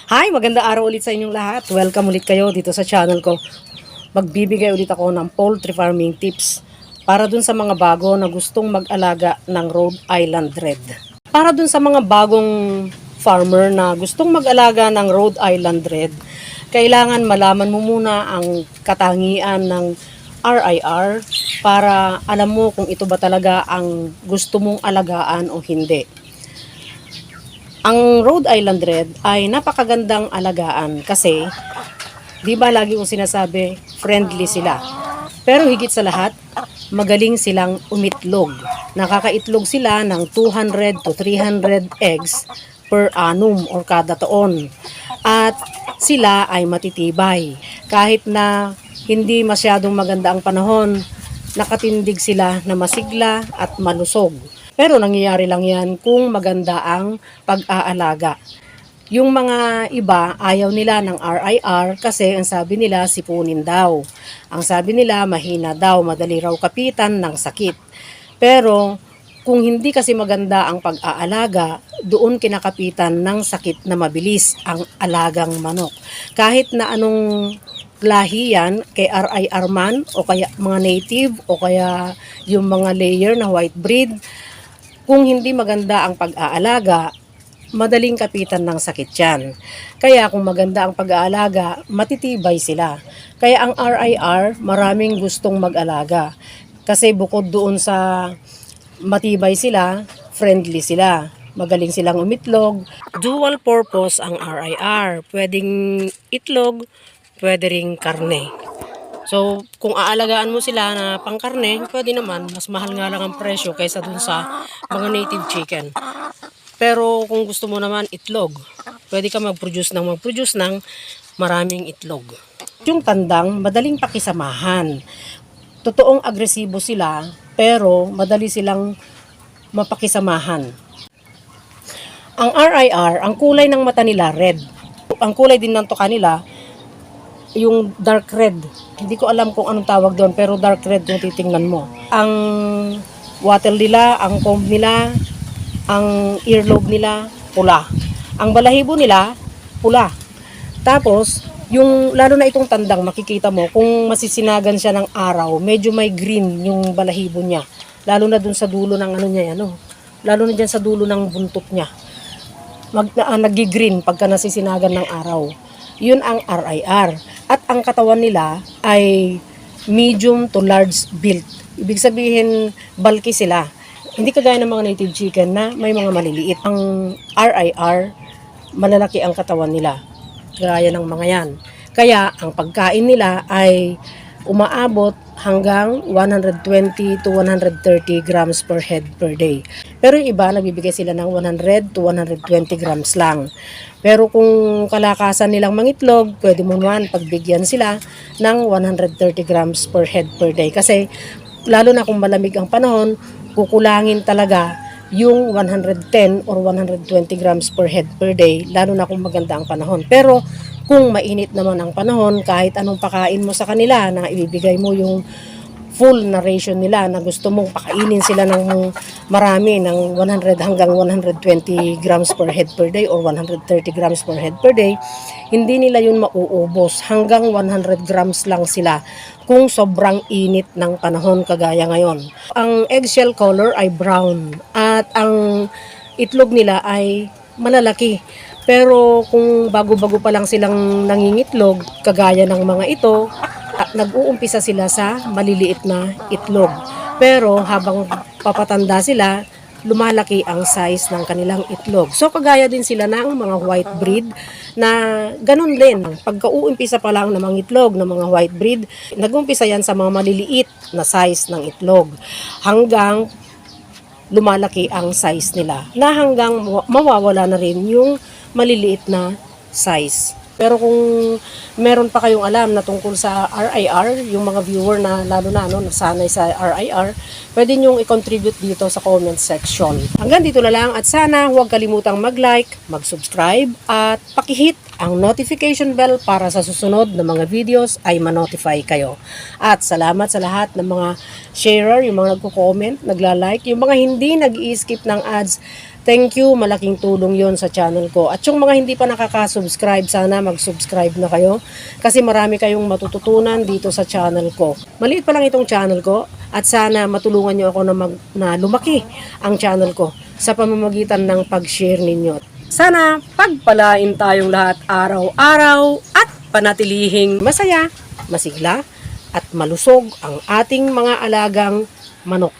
Hi, maganda araw ulit sa inyong lahat. Welcome ulit kayo dito sa channel ko. Magbibigay ulit ako ng poultry farming tips para dun sa mga bago na gustong mag-alaga ng Rhode Island Red. Para dun sa mga bagong farmer na gustong mag-alaga ng Rhode Island Red, kailangan malaman mo muna ang katangian ng RIR para alam mo kung ito ba talaga ang gusto mong alagaan o hindi. Ang Rhode Island Red ay napakagandang alagaan kasi, di ba lagi kong sinasabi, friendly sila. Pero higit sa lahat, magaling silang umitlog. Nakakaitlog sila ng 200 to 300 eggs per annum or kada taon. At sila ay matitibay. Kahit na hindi masyadong maganda ang panahon, nakatindig sila na masigla at malusog. Pero nangyayari lang yan kung maganda ang pag-aalaga. Yung mga iba, ayaw nila ng RIR kasi ang sabi nila sipunin daw. Ang sabi nila mahina daw, madali raw kapitan ng sakit. Pero kung hindi kasi maganda ang pag-aalaga, doon kinakapitan ng sakit na mabilis ang alagang manok. Kahit na anong lahi yan, kay RIR man o kaya mga native o kaya yung mga layer na white breed, kung hindi maganda ang pag-aalaga, madaling kapitan ng sakit yan. Kaya kung maganda ang pag-aalaga, matitibay sila. Kaya ang RIR, maraming gustong mag-alaga. Kasi bukod doon sa matibay sila, friendly sila. Magaling silang umitlog. Dual purpose ang RIR. Pwedeng itlog, pwede ring karne. So, kung aalagaan mo sila na pangkarne, pwede naman, mas mahal nga lang ang presyo kaysa dun sa mga native chicken. Pero kung gusto mo naman itlog, pwede ka mag-produce ng maraming itlog. Yung tandang, madaling pakisamahan. Totoong agresibo sila, pero madali silang mapakisamahan. Ang RIR, ang kulay ng mata nila, red. Ang kulay din ng tuka nila, yung dark red. Hindi ko alam kung anong tawag doon, pero dark red kung titingnan mo. Ang wattle nila, ang comb nila, ang earlobe nila, pula. Ang balahibo nila, pula. Tapos, yung lalo na itong tandang, makikita mo, kung masisinagan siya ng araw, medyo may green yung balahibo niya. Lalo na dun sa dulo ng ano niya, lalo na dyan sa dulo ng buntot niya. Nag-green pagka nasisinagan ng araw. Yun ang RIR. At ang katawan nila ay medium to large built. Ibig sabihin, bulky sila. Hindi kagaya ng mga native chicken na may mga maliliit. Ang RIR, malalaki ang katawan nila. Gaya ng mga yan. Kaya ang pagkain nila ay umaabot hanggang 120 to 130 grams per head per day. Pero yung iba, nagbibigay sila ng 100 to 120 grams lang. Pero kung kalakasan nilang mangitlog, pwede mo naman pagbigyan sila ng 130 grams per head per day. Kasi lalo na kung malamig ang panahon, kukulangin talaga yung 110 or 120 grams per head per day, lalo na kung maganda ang panahon. Pero kung mainit naman ang panahon, kahit anong pakain mo sa kanila, na ibibigay mo yung full na ration nila na gusto mong pakainin sila ng marami, ng 100 hanggang 120 grams per head per day or 130 grams per head per day, hindi nila yun mauubos. Hanggang 100 grams lang sila kung sobrang init ng panahon kagaya ngayon. Ang eggshell color ay brown at ang itlog nila ay malalaki. Pero kung bago-bago pa lang silang nangingitlog, kagaya ng mga ito, nag-uumpisa sila sa maliliit na itlog. Pero habang papatanda sila, lumalaki ang size ng kanilang itlog. So kagaya din sila ng mga white breed na ganun din. Pagka-uumpisa pa lang ng mga itlog ng mga white breed, nag-uumpisa yan sa mga maliliit na size ng itlog. Hanggang lumalaki ang size nila. Na hanggang mawawala na rin yung maliliit na size. Pero kung meron pa kayong alam na tungkol sa RIR, yung mga viewer na lalo na nasanay sa RIR, pwede nyong i-contribute dito sa comment section. Hanggang dito na lang at sana huwag kalimutang mag-like, mag-subscribe at pakihit ang notification bell para sa susunod na mga videos ay ma-notify kayo. At salamat sa lahat ng mga sharer, yung mga nagko-comment, nagla-like, yung mga hindi nag-i-skip ng ads, Thank you, malaking tulong yon sa channel ko. At yung mga hindi pa nakaka-subscribe, sana mag-subscribe na kayo kasi marami kayong matututunan dito sa channel ko. Maliit pa lang itong channel ko at sana matulungan nyo ako na lumaki ang channel ko sa pamamagitan ng pag-share ninyo. Sana pagpalain tayong lahat araw-araw at panatilihing masaya, masigla at malusog ang ating mga alagang manok.